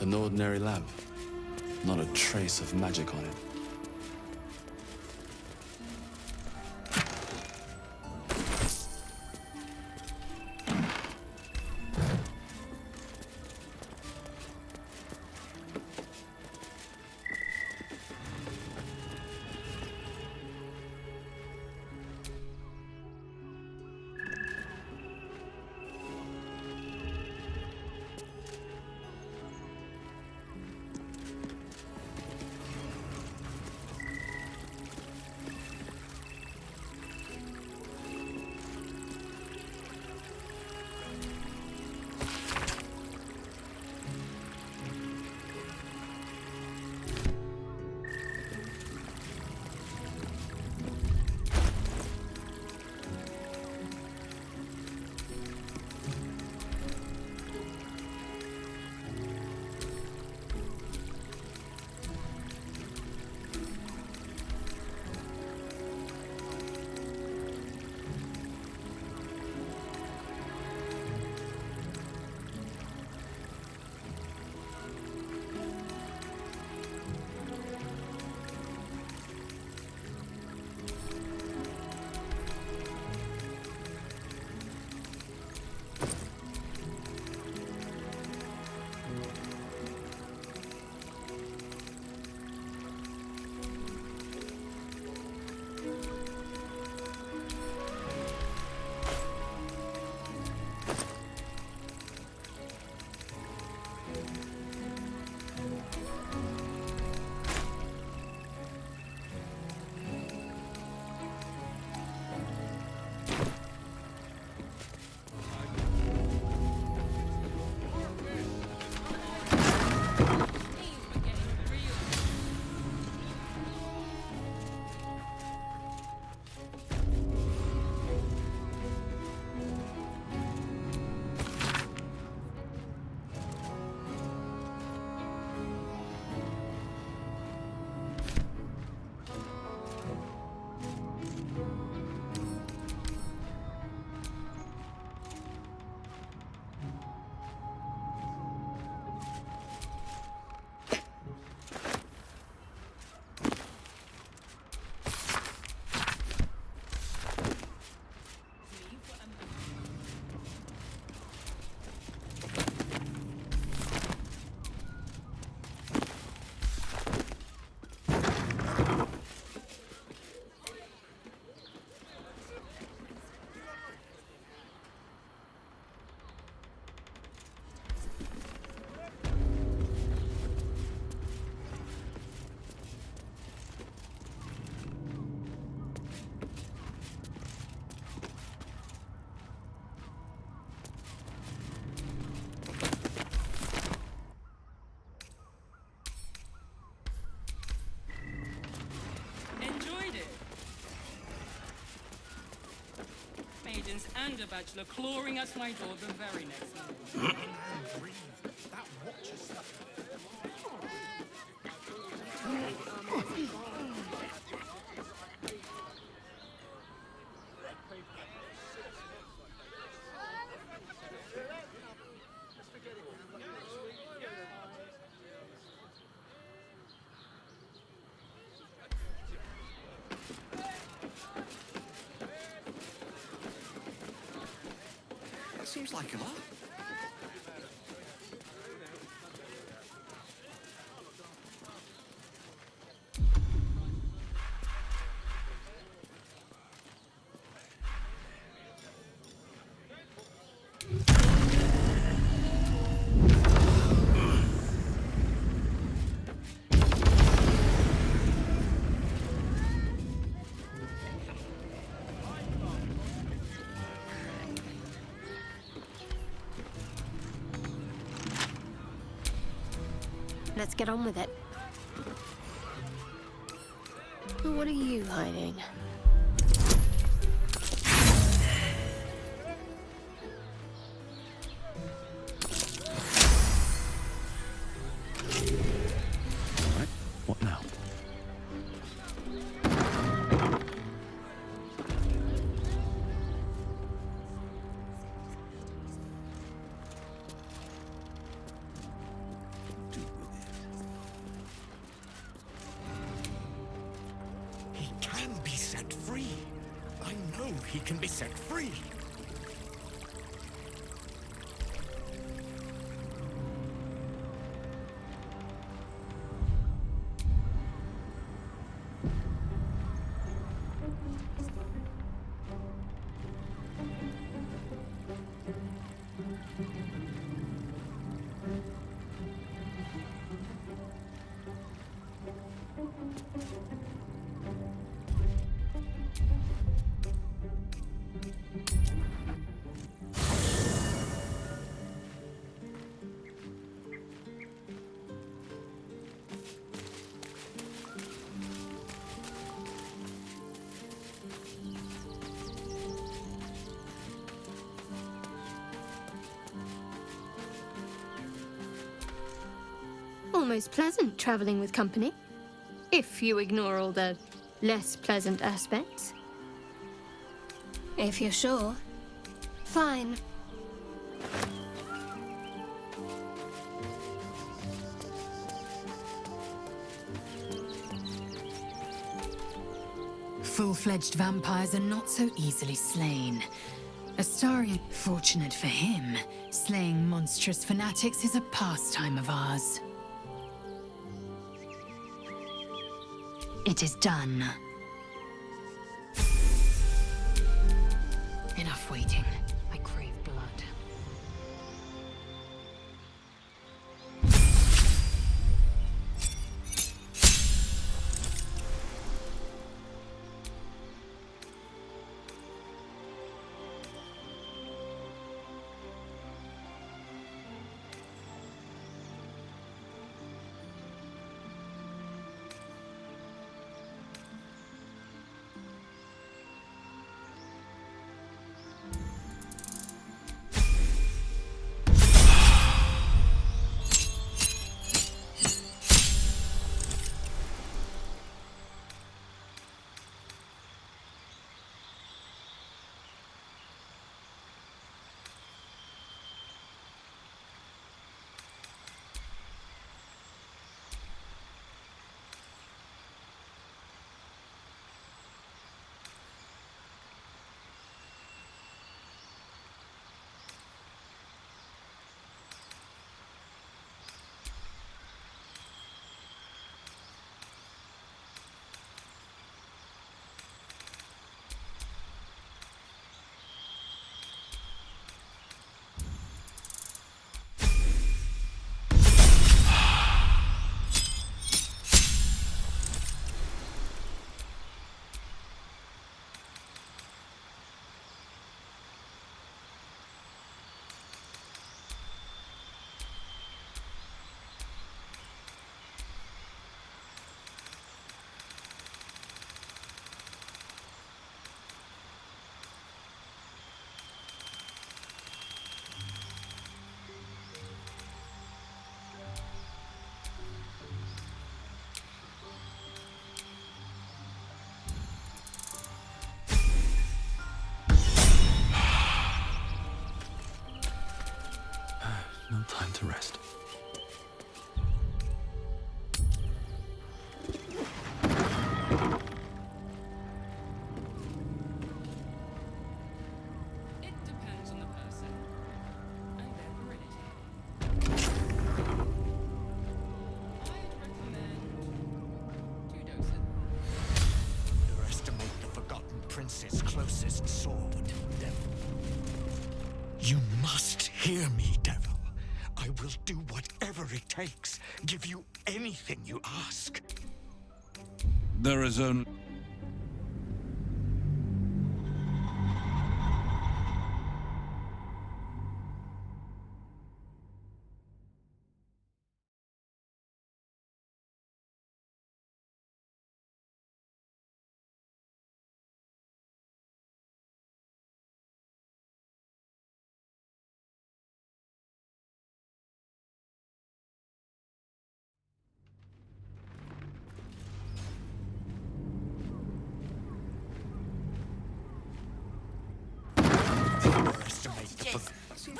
An ordinary lamp. Not a trace of magic on it. And a bachelor clawing at my door the very next morning. Seems like a lot. Let's get on with it. What are you hiding? All right, what now? Do set free. I know he can be set free. Almost pleasant traveling with company, if you ignore all the less pleasant aspects. If you're sure. Fine. Full-fledged vampires are not so easily slain. Astarion, fortunate for him, slaying monstrous fanatics is a pastime of ours. It is done. Enough waiting. I crave blood. No time to rest. It depends on the person and their virility. I'd recommend 2 doses. Underestimate the Forgotten Prince's closest sword, devil. You must hear me, devil. I will do whatever it takes. Give you anything you ask. There is only...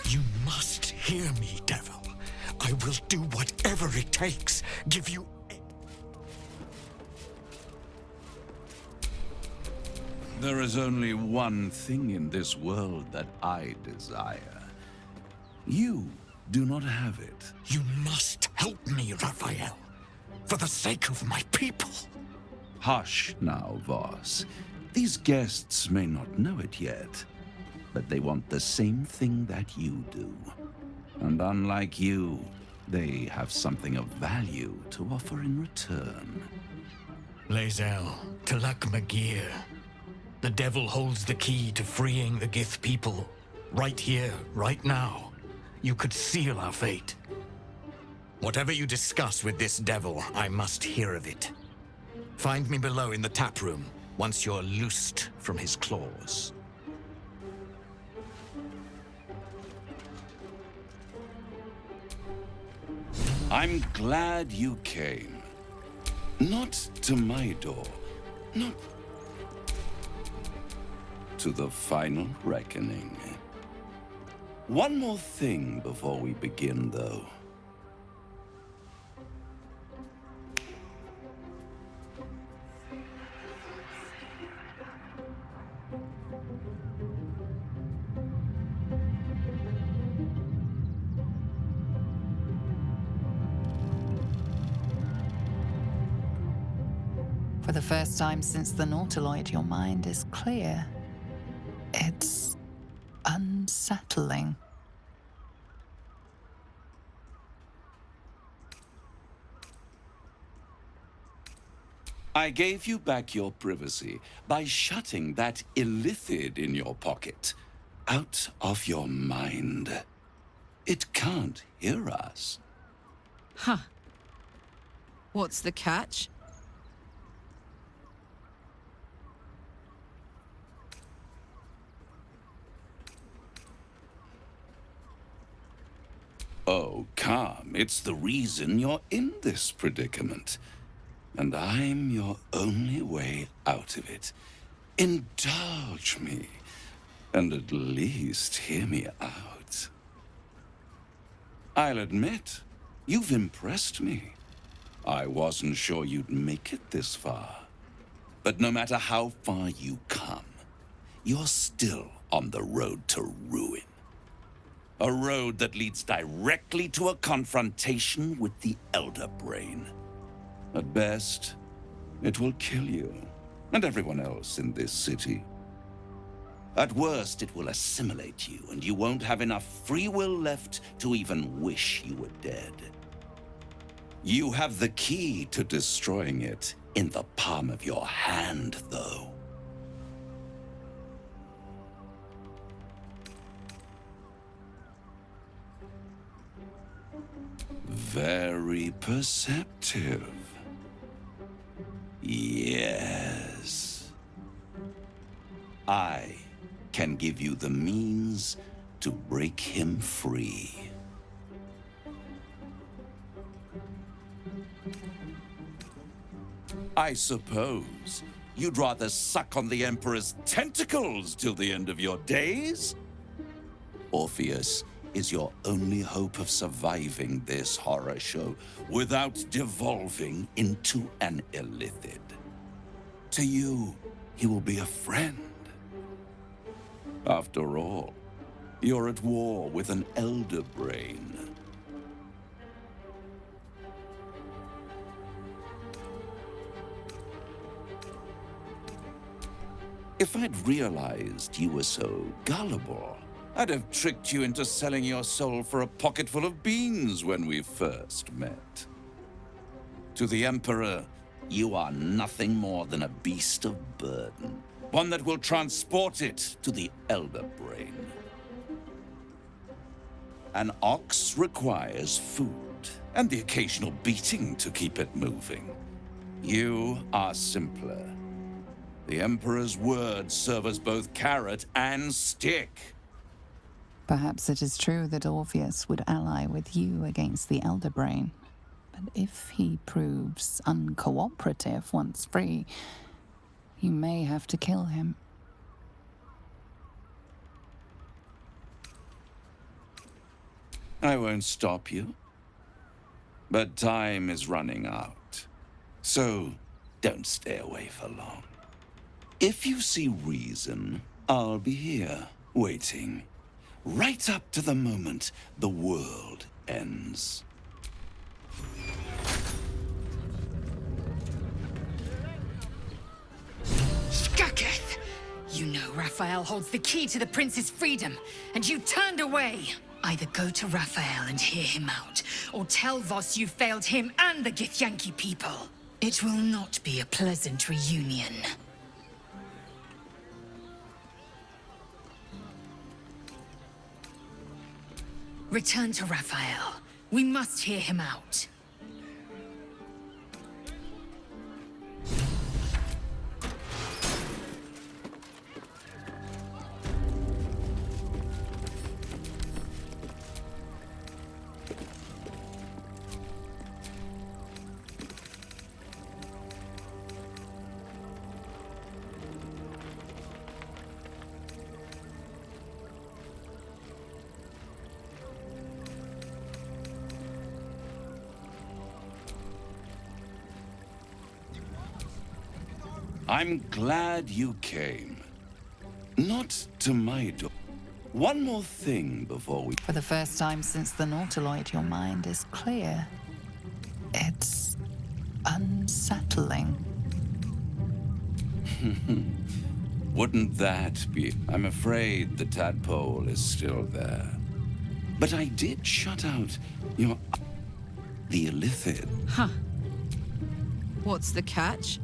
You must hear me, devil. I will do whatever it takes. Give you... There is only one thing in this world that I desire. You do not have it. You must help me, Raphael. For the sake of my people. Hush now, Voss. These guests may not know it yet, but they want the same thing that you do. And unlike you, they have something of value to offer in return. Lae'zel, Talak Magir. The devil holds the key to freeing the Gith people. Right here, right now. You could seal our fate. Whatever you discuss with this devil, I must hear of it. Find me below in the tap room, once you're loosed from his claws. I'm glad you came. Not to my door, not to the final reckoning. One more thing before we begin, though. For the first time since the Nautiloid, your mind is clear. It's unsettling. I gave you back your privacy by shutting that illithid in your pocket out of your mind. It can't hear us. Huh. What's the catch? Oh, calm. It's the reason you're in this predicament. And I'm your only way out of it. Indulge me, and at least hear me out. I'll admit, you've impressed me. I wasn't sure you'd make it this far. But no matter how far you come, you're still on the road to ruin. A road that leads directly to a confrontation with the Elder Brain. At best, it will kill you, and everyone else in this city. At worst, it will assimilate you, and you won't have enough free will left to even wish you were dead. You have the key to destroying it in the palm of your hand, though. Very perceptive. Yes. I can give you the means to break him free. I suppose you'd rather suck on the Emperor's tentacles till the end of your days? Orpheus is your only hope of surviving this horror show without devolving into an illithid. To you, he will be a friend. After all, you're at war with an Elder Brain. If I'd realized you were so gullible, I'd have tricked you into selling your soul for a pocketful of beans when we first met. To the Emperor, you are nothing more than a beast of burden, one that will transport it to the Elder Brain. An ox requires food, and the occasional beating to keep it moving. You are simpler. The Emperor's words serve as both carrot and stick. Perhaps it is true that Orpheus would ally with you against the Elder Brain. But if he proves uncooperative once free, you may have to kill him. I won't stop you. But time is running out. So don't stay away for long. If you see reason, I'll be here, waiting. Right up to the moment the world ends. Skaketh! You know Raphael holds the key to the prince's freedom, and you turned away. Either go to Raphael and hear him out, or tell Voss you failed him and the Githyanki people. It will not be a pleasant reunion. Return to Raphael. We must hear him out. I'm glad you came. Not to my door. One more thing before we... For the first time since the Nautiloid, your mind is clear. It's unsettling. Wouldn't that be... I'm afraid the tadpole is still there. But I did shut out your... the illithid. Huh. What's the catch?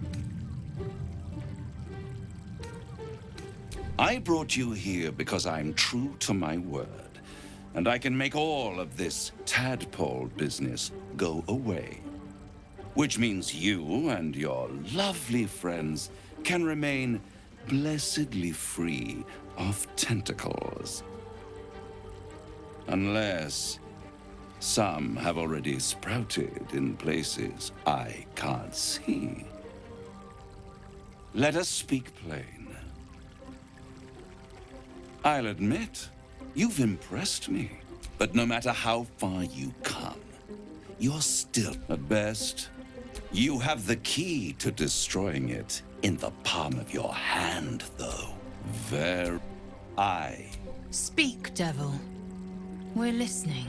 I brought you here because I'm true to my word. And I can make all of this tadpole business go away. Which means you and your lovely friends can remain blessedly free of tentacles. Unless some have already sprouted in places I can't see. Let us speak plain. I'll admit, you've impressed me. But no matter how far you come, you're still, at best, you have the key to destroying it in the palm of your hand, though. Speak, devil. We're listening.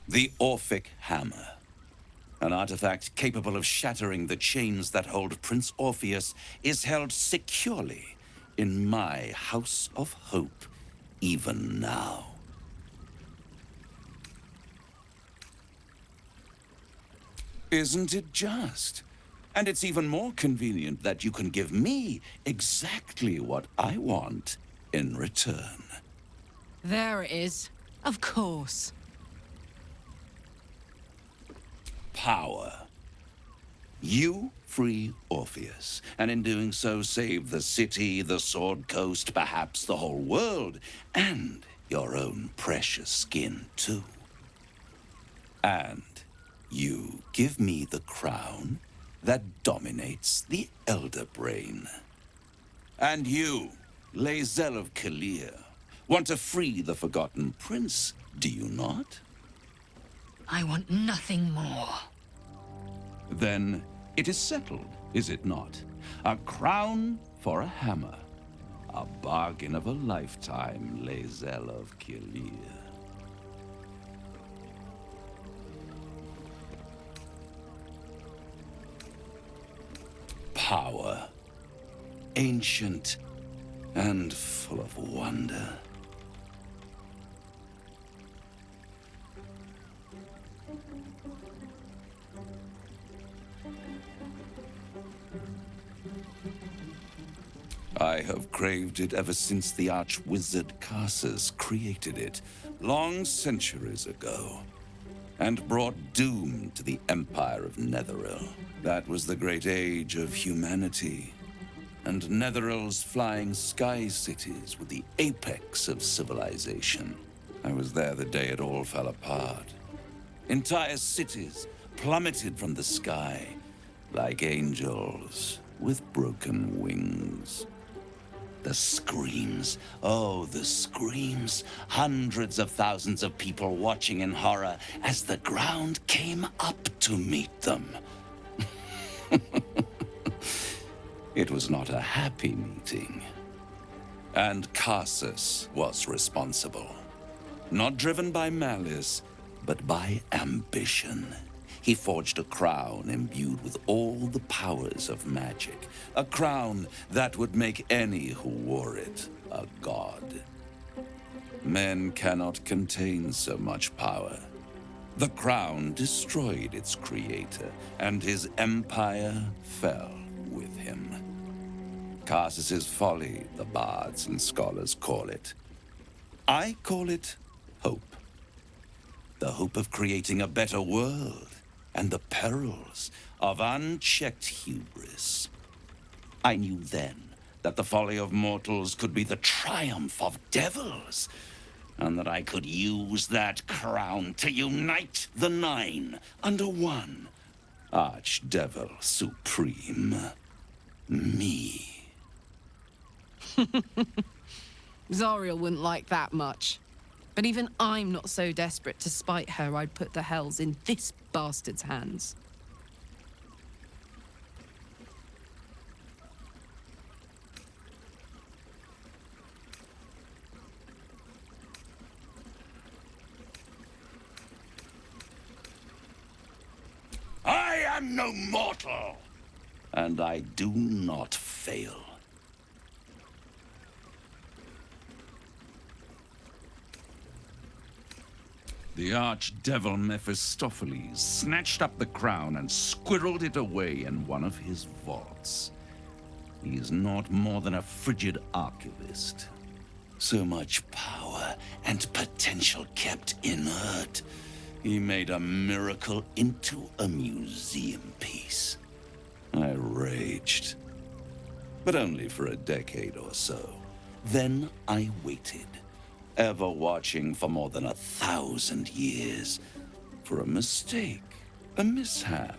The Orphic Hammer. An artifact capable of shattering the chains that hold Prince Orpheus is held securely in my House of Hope, even now. Isn't it just? And it's even more convenient that you can give me exactly what I want in return. There it is. Of course. Power. You free Orpheus, and in doing so save the city, the Sword Coast, perhaps the whole world, and your own precious skin too. And you give me the crown that dominates the Elder Brain. And you, Lae'zel of Kalir, want to free the Forgotten Prince, do you not? I want nothing more. Then it is settled, is it not? A crown for a hammer. A bargain of a lifetime, Lae'zel of Kalir. Power. Ancient and full of wonder. I have craved it ever since the arch-wizard Karsus created it, long centuries ago, and brought doom to the Empire of Netheril. That was the great age of humanity, and Netheril's flying sky cities were the apex of civilization. I was there the day it all fell apart. Entire cities plummeted from the sky like angels with broken wings. The screams. Oh, the screams. Hundreds of thousands of people watching in horror as the ground came up to meet them. It was not a happy meeting. And Carsus was responsible. Not driven by malice, but by ambition. He forged a crown imbued with all the powers of magic. A crown that would make any who wore it a god. Men cannot contain so much power. The crown destroyed its creator, and his empire fell with him. Carsus's folly, the bards and scholars call it. I call it hope. The hope of creating a better world, and the perils of unchecked hubris. I knew then that the folly of mortals could be the triumph of devils, and that I could use that crown to unite the Nine under one Archdevil Supreme. Me. Zariel wouldn't like that much. But even I'm not so desperate to spite her I'd put the hells in this bastard's hands. I am no mortal, and I do not fail. The archdevil Mephistopheles snatched up the crown and squirreled it away in one of his vaults. He is not more than a frigid archivist. So much power and potential kept inert. He made a miracle into a museum piece. I raged, but only for a decade or so. Then I waited, ever watching for more than 1,000 years, for a mistake, a mishap,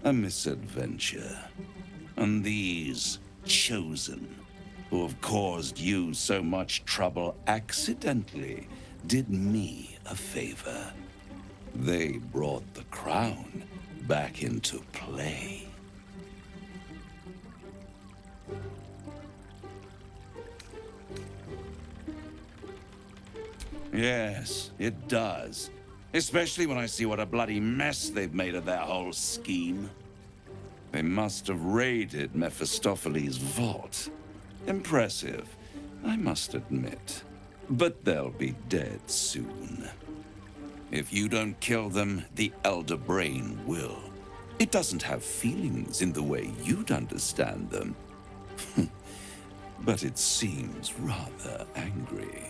a misadventure. And these chosen, who have caused you so much trouble accidentally, did me a favor. They brought the crown back into play. Yes, it does. Especially when I see what a bloody mess they've made of their whole scheme. They must have raided Mephistopheles' vault. Impressive, I must admit. But they'll be dead soon. If you don't kill them, the Elder Brain will. It doesn't have feelings in the way you'd understand them. But it seems rather angry.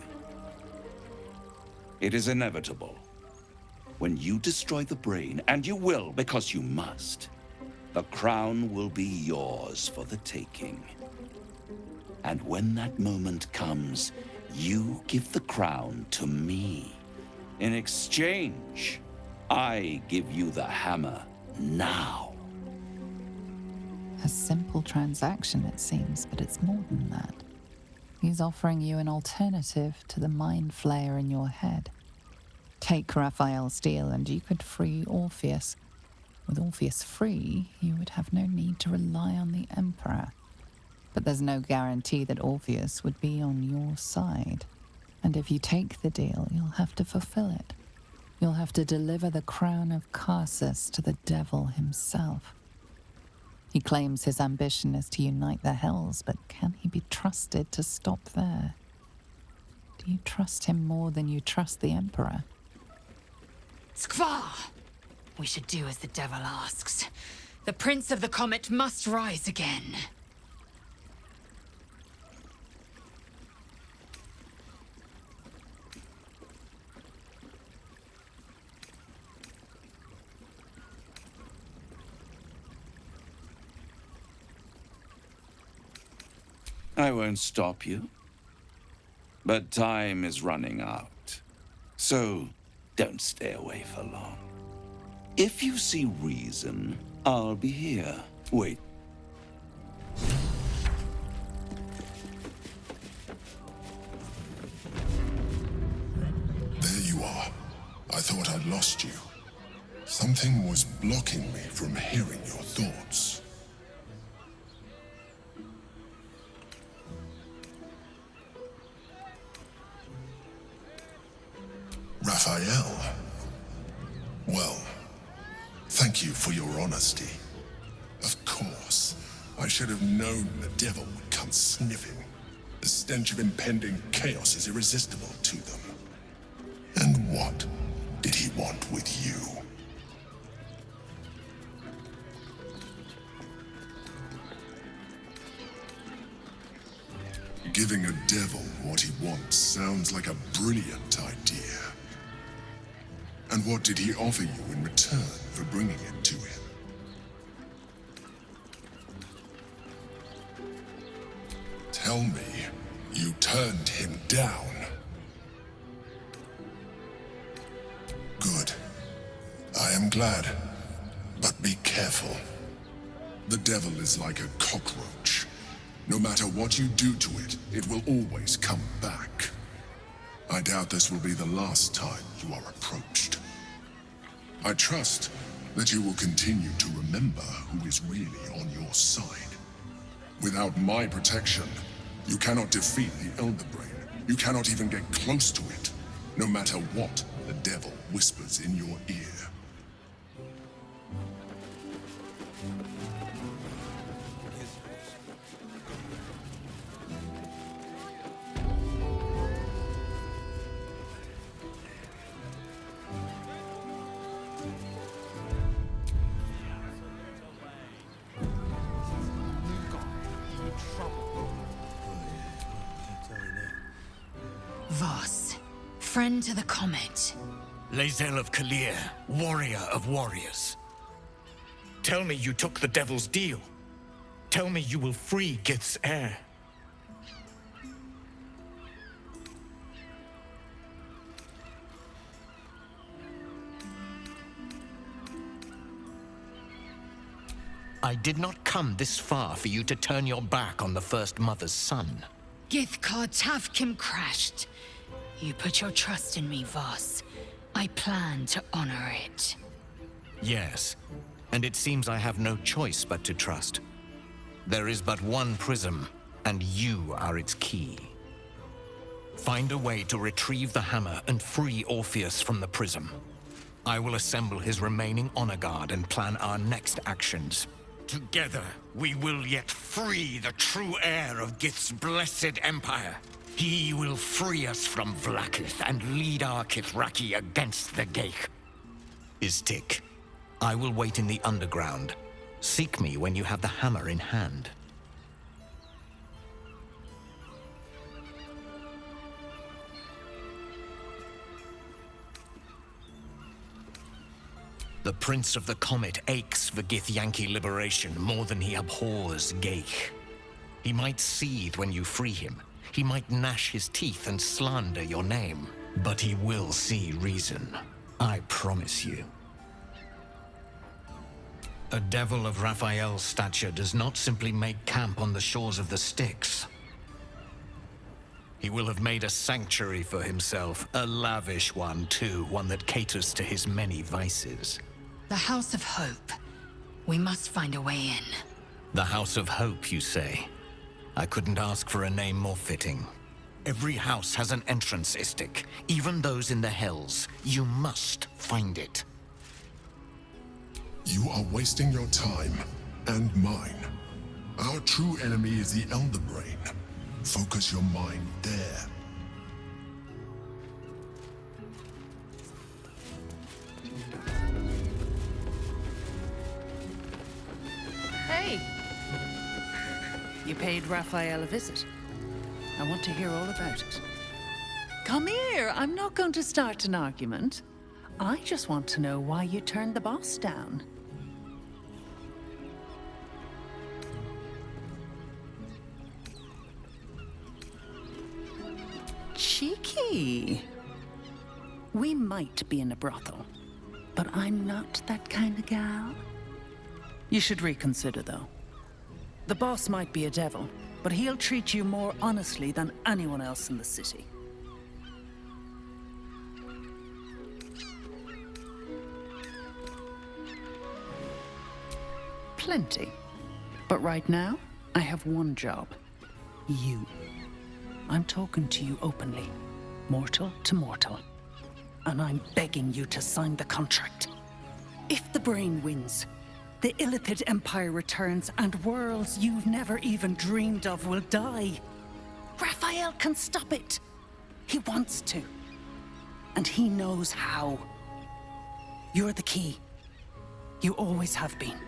It is inevitable. When you destroy the brain, and you will because you must, the crown will be yours for the taking. And when that moment comes, you give the crown to me. In exchange, I give you the hammer now. A simple transaction, it seems, but it's more than that. He's offering you an alternative to the mind flayer in your head. Take Raphael's deal and you could free Orpheus. With Orpheus free, you would have no need to rely on the Emperor. But there's no guarantee that Orpheus would be on your side. And if you take the deal, you'll have to fulfill it. You'll have to deliver the crown of Carsus to the devil himself. He claims his ambition is to unite the hells, but can he be trusted to stop there? Do you trust him more than you trust the Emperor? Skvar! We should do as the devil asks. The Prince of the Comet must rise again. I won't stop you. But time is running out. So, don't stay away for long. If you see reason, I'll be here. Wait. I thought I'd lost you. Something was blocking me from hearing your thoughts. Raphael. Well, thank you for your honesty. Of course, I should have known the devil would come sniffing. The stench of impending chaos is irresistible to them. And what did he want with you? Giving a devil what he wants sounds like a brilliant idea. And what did he offer you in return for bringing it to him? Tell me, you turned him down. Good. I am glad. But be careful. The devil is like a cockroach. No matter what you do to it, it will always come back. I doubt this will be the last time you are approached. I trust that you will continue to remember who is really on your side. Without my protection, you cannot defeat the Elder Brain. You cannot even get close to it, no matter what the devil whispers in your ear. Voss, friend to the comet. Lae'zel of Kalir, warrior of warriors. Tell me you took the devil's deal. Tell me you will free Gith's heir. I did not come this far for you to turn your back on the First Mother's son. Githkar Tavkim crashed. You put your trust in me, Voss. I plan to honor it. Yes, and it seems I have no choice but to trust. There is but one prism, and you are its key. Find a way to retrieve the hammer and free Orpheus from the prism. I will assemble his remaining honor guard and plan our next actions. Together, we will yet free the true heir of Gith's blessed empire. He will free us from Vlaakith and lead our Kithraki against the Geich. Istik, I will wait in the underground. Seek me when you have the hammer in hand. The Prince of the Comet aches for Githyanki liberation more than he abhors Geich. He might seethe when you free him. He might gnash his teeth and slander your name. But he will see reason. I promise you. A devil of Raphael's stature does not simply make camp on the shores of the Styx. He will have made a sanctuary for himself, a lavish one too, one that caters to his many vices. The House of Hope. We must find a way in. The House of Hope, you say? I couldn't ask for a name more fitting. Every house has an entrance, Istik, even those in the Hells. You must find it. You are wasting your time, and mine. Our true enemy is the Elder Brain. Focus your mind there. Hey! You paid Raphael a visit. I want to hear all about it. Come here, I'm not going to start an argument. I just want to know why you turned the boss down. Cheeky. We might be in a brothel, but I'm not that kind of gal. You should reconsider, though. The boss might be a devil, but he'll treat you more honestly than anyone else in the city. plenty. But right now, I have one job. You. I'm talking to you openly, mortal to mortal. And I'm begging you to sign the contract. If the brain wins, the Illithid Empire returns and worlds you've never even dreamed of will die. Raphael can stop it. He wants to. And he knows how. You're the key. You always have been.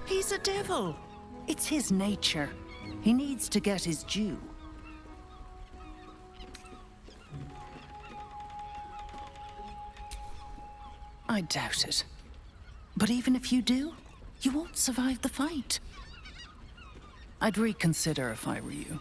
He's a devil. It's his nature. He needs to get his due. I doubt it. But even if you do, you won't survive the fight. I'd reconsider if I were you.